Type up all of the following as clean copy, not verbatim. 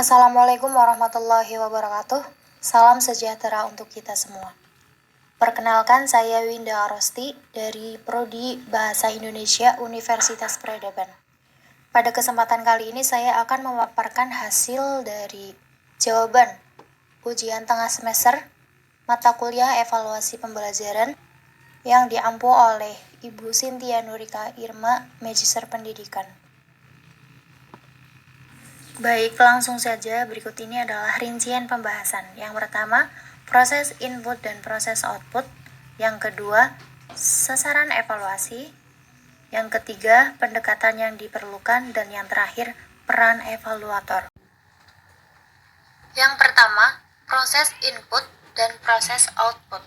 Assalamualaikum warahmatullahi wabarakatuh. Salam sejahtera untuk kita semua. Perkenalkan, saya Winda Arosti dari Prodi Bahasa Indonesia Universitas Peradaban. Pada kesempatan kali ini saya akan memaparkan hasil dari jawaban ujian tengah semester mata kuliah evaluasi pembelajaran yang diampu oleh Ibu Cynthia Nurika Irma, Magister Pendidikan. Baik, langsung saja. Berikut ini adalah rincian pembahasan. Yang pertama, proses input dan proses output. Yang kedua, sasaran evaluasi. Yang ketiga, pendekatan yang diperlukan. Dan yang terakhir, peran evaluator. Yang pertama, proses input dan proses output.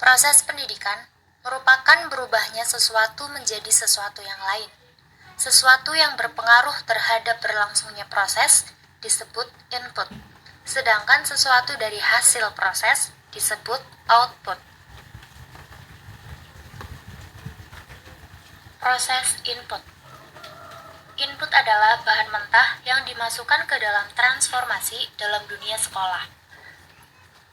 Proses pendidikan merupakan berubahnya sesuatu menjadi sesuatu yang lain. Sesuatu yang berpengaruh terhadap berlangsungnya proses disebut input, sedangkan sesuatu dari hasil proses disebut output. Proses input. Input adalah bahan mentah yang dimasukkan ke dalam transformasi dalam dunia sekolah.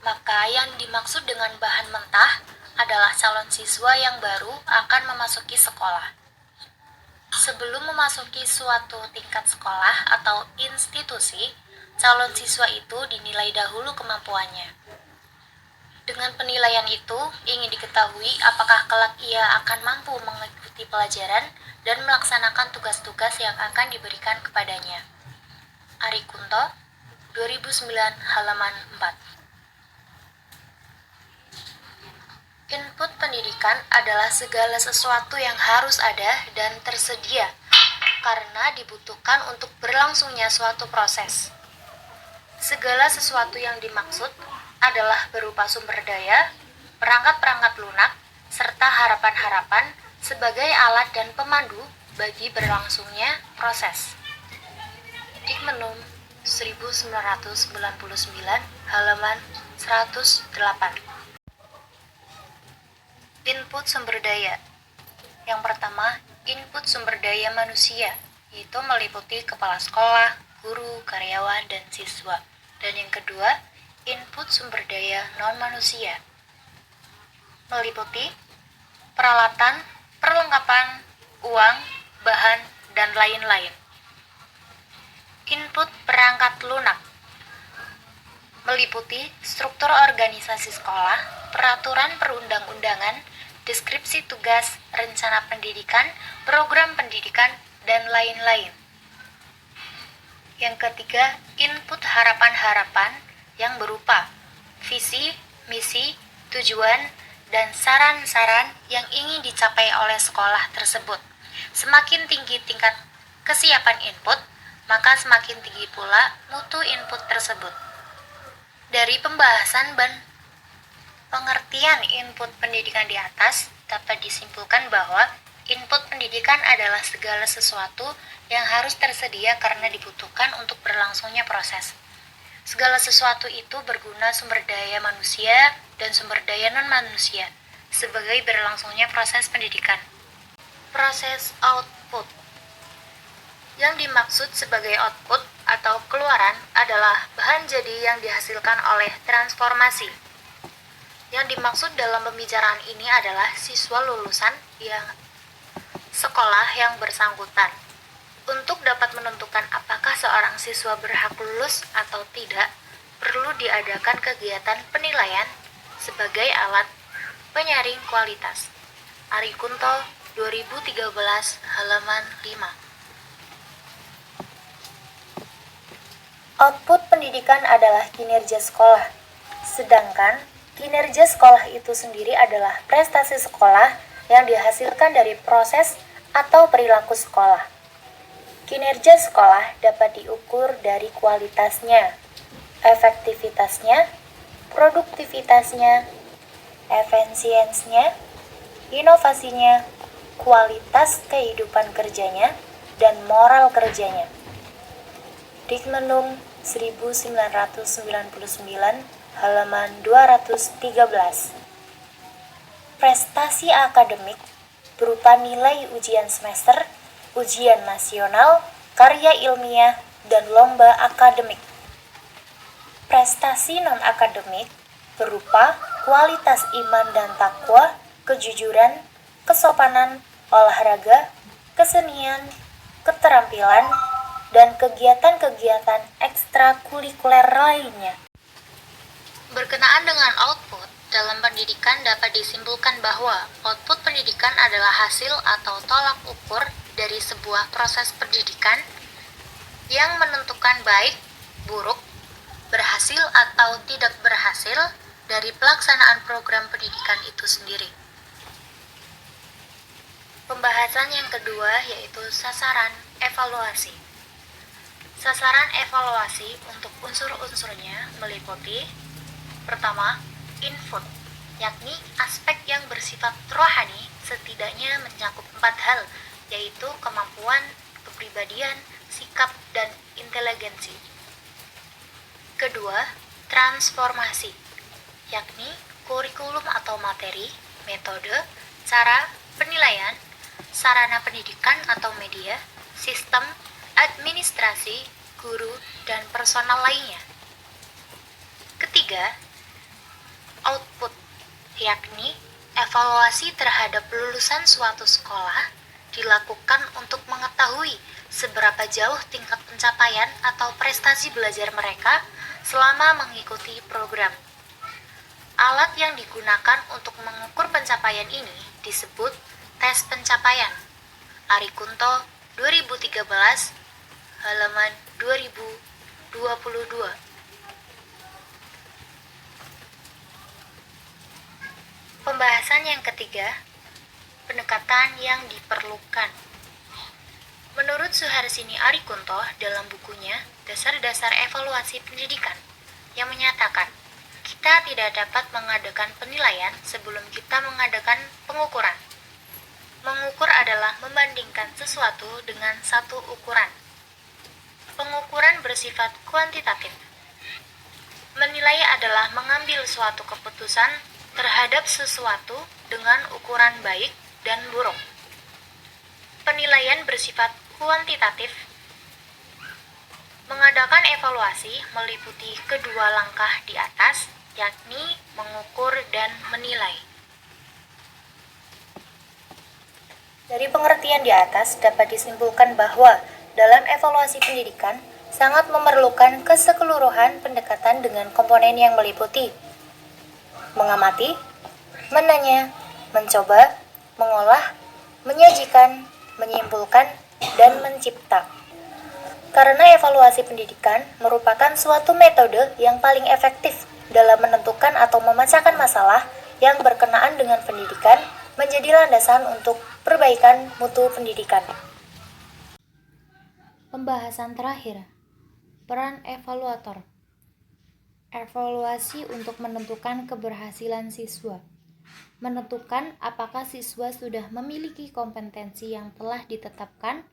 Maka yang dimaksud dengan bahan mentah adalah calon siswa yang baru akan memasuki sekolah. Sebelum memasuki suatu tingkat sekolah atau institusi, calon siswa itu dinilai dahulu kemampuannya. Dengan penilaian itu, ingin diketahui apakah kelak ia akan mampu mengikuti pelajaran dan melaksanakan tugas-tugas yang akan diberikan kepadanya. Ari Kunto, 2009, halaman 4. Input pendidikan adalah segala sesuatu yang harus ada dan tersedia karena dibutuhkan untuk berlangsungnya suatu proses. Segala sesuatu yang dimaksud adalah berupa sumber daya, perangkat-perangkat lunak, serta harapan-harapan sebagai alat dan pemandu bagi berlangsungnya proses. Dikmenum 1999, halaman 108. Input sumber daya. Yang pertama, input sumber daya manusia, yaitu meliputi kepala sekolah, guru, karyawan, dan siswa. Dan yang kedua, input sumber daya non-manusia, meliputi peralatan, perlengkapan, uang, bahan, dan lain-lain. Input perangkat lunak, meliputi struktur organisasi sekolah, peraturan perundang-undangan, deskripsi tugas, rencana pendidikan, program pendidikan, dan lain-lain. Yang ketiga, input harapan-harapan yang berupa visi, misi, tujuan, dan saran-saran yang ingin dicapai oleh sekolah tersebut. Semakin tinggi tingkat kesiapan input, maka semakin tinggi pula mutu input tersebut. Dari pembahasan pengertian input pendidikan di atas, dapat disimpulkan bahwa input pendidikan adalah segala sesuatu yang harus tersedia karena dibutuhkan untuk berlangsungnya proses. Segala sesuatu itu berguna sumber daya manusia dan sumber daya non-manusia sebagai berlangsungnya proses pendidikan. Proses output. Yang dimaksud sebagai output atau keluaran adalah bahan jadi yang dihasilkan oleh transformasi. Yang dimaksud dalam pembicaraan ini adalah siswa lulusan yang sekolah yang bersangkutan. Untuk dapat menentukan apakah seorang siswa berhak lulus atau tidak, perlu diadakan kegiatan penilaian sebagai alat penyaring kualitas. Ari Kunto, 2013, halaman 5. Output pendidikan adalah kinerja sekolah, sedangkan kinerja sekolah itu sendiri adalah prestasi sekolah yang dihasilkan dari proses atau perilaku sekolah. Kinerja sekolah dapat diukur dari kualitasnya, efektivitasnya, produktivitasnya, efisiensinya, inovasinya, kualitas kehidupan kerjanya, dan moral kerjanya. Dikmenum 1999, halaman 213. Prestasi akademik berupa nilai ujian semester, ujian nasional, karya ilmiah, dan lomba akademik. prestasi non-akademik berupa kualitas iman dan takwa, kejujuran, kesopanan, olahraga, kesenian, keterampilan, dan kegiatan-kegiatan ekstrakurikuler lainnya. Berkenaan dengan output, dalam pendidikan dapat disimpulkan bahwa output pendidikan adalah hasil atau tolak ukur dari sebuah proses pendidikan yang menentukan baik, buruk, berhasil atau tidak berhasil dari pelaksanaan program pendidikan itu sendiri. Pembahasan yang kedua yaitu sasaran evaluasi. Sasaran evaluasi untuk unsur-unsurnya meliputi: pertama, input, yakni aspek yang bersifat rohani setidaknya mencakup 4 hal, yaitu kemampuan, kepribadian, sikap, dan inteligensi. Kedua, transformasi, yakni kurikulum atau materi, metode, cara, penilaian, sarana pendidikan atau media, sistem, administrasi, guru, dan personal lainnya. Ketiga, output, yakni evaluasi terhadap lulusan suatu sekolah dilakukan untuk mengetahui seberapa jauh tingkat pencapaian atau prestasi belajar mereka selama mengikuti program. Alat yang digunakan untuk mengukur pencapaian ini disebut tes pencapaian. Arikunto 2013 halaman 2022. Pembahasan yang ketiga, pendekatan yang diperlukan. Menurut Suharsini Arikunto dalam bukunya Dasar-Dasar Evaluasi Pendidikan yang menyatakan, kita tidak dapat mengadakan penilaian sebelum kita mengadakan pengukuran. Mengukur adalah membandingkan sesuatu dengan satu ukuran. Pengukuran bersifat kuantitatif. Menilai adalah mengambil suatu keputusan terhadap sesuatu dengan ukuran baik dan buruk. Penilaian bersifat kuantitatif. Mengadakan evaluasi meliputi kedua langkah di atas, yakni mengukur dan menilai. Dari pengertian di atas dapat disimpulkan bahwa dalam evaluasi pendidikan sangat memerlukan keseluruhan pendekatan dengan komponen yang meliputi mengamati, menanya, mencoba, mengolah, menyajikan, menyimpulkan, dan mencipta. Karena evaluasi pendidikan merupakan suatu metode yang paling efektif dalam menentukan atau memecahkan masalah yang berkenaan dengan pendidikan menjadi landasan untuk perbaikan mutu pendidikan. Pembahasan terakhir, peran evaluator. Evaluasi untuk menentukan keberhasilan siswa. Menentukan apakah siswa sudah memiliki kompetensi yang telah ditetapkan,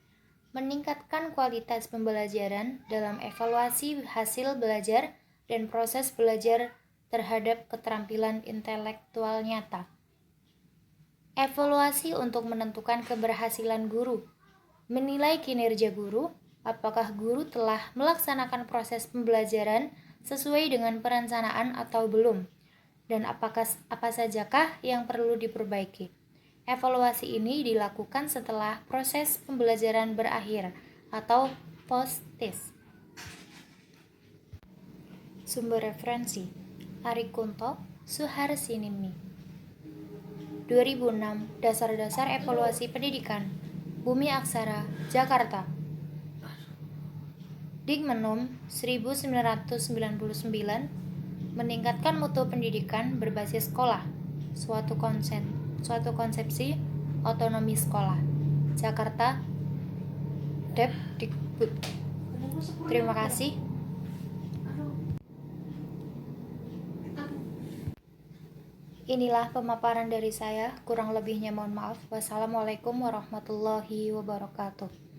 meningkatkan kualitas pembelajaran dalam evaluasi hasil belajar dan proses belajar terhadap keterampilan intelektual nyata. Evaluasi untuk menentukan keberhasilan guru. Menilai kinerja guru, apakah guru telah melaksanakan proses pembelajaran sesuai dengan perencanaan atau belum, dan apa sajakah yang perlu diperbaiki. Evaluasi ini dilakukan setelah proses pembelajaran berakhir atau post-test. Sumber referensi: Arikunto, Suharsinimi 2006, Dasar-Dasar Evaluasi Pendidikan, Bumi Aksara, Jakarta. Digmenum 1999, meningkatkan mutu pendidikan berbasis sekolah, suatu konsepsi otonomi sekolah. Jakarta, Depdikbud. Terima kasih. Inilah pemaparan dari saya, kurang lebihnya mohon maaf. Wassalamualaikum warahmatullahi wabarakatuh.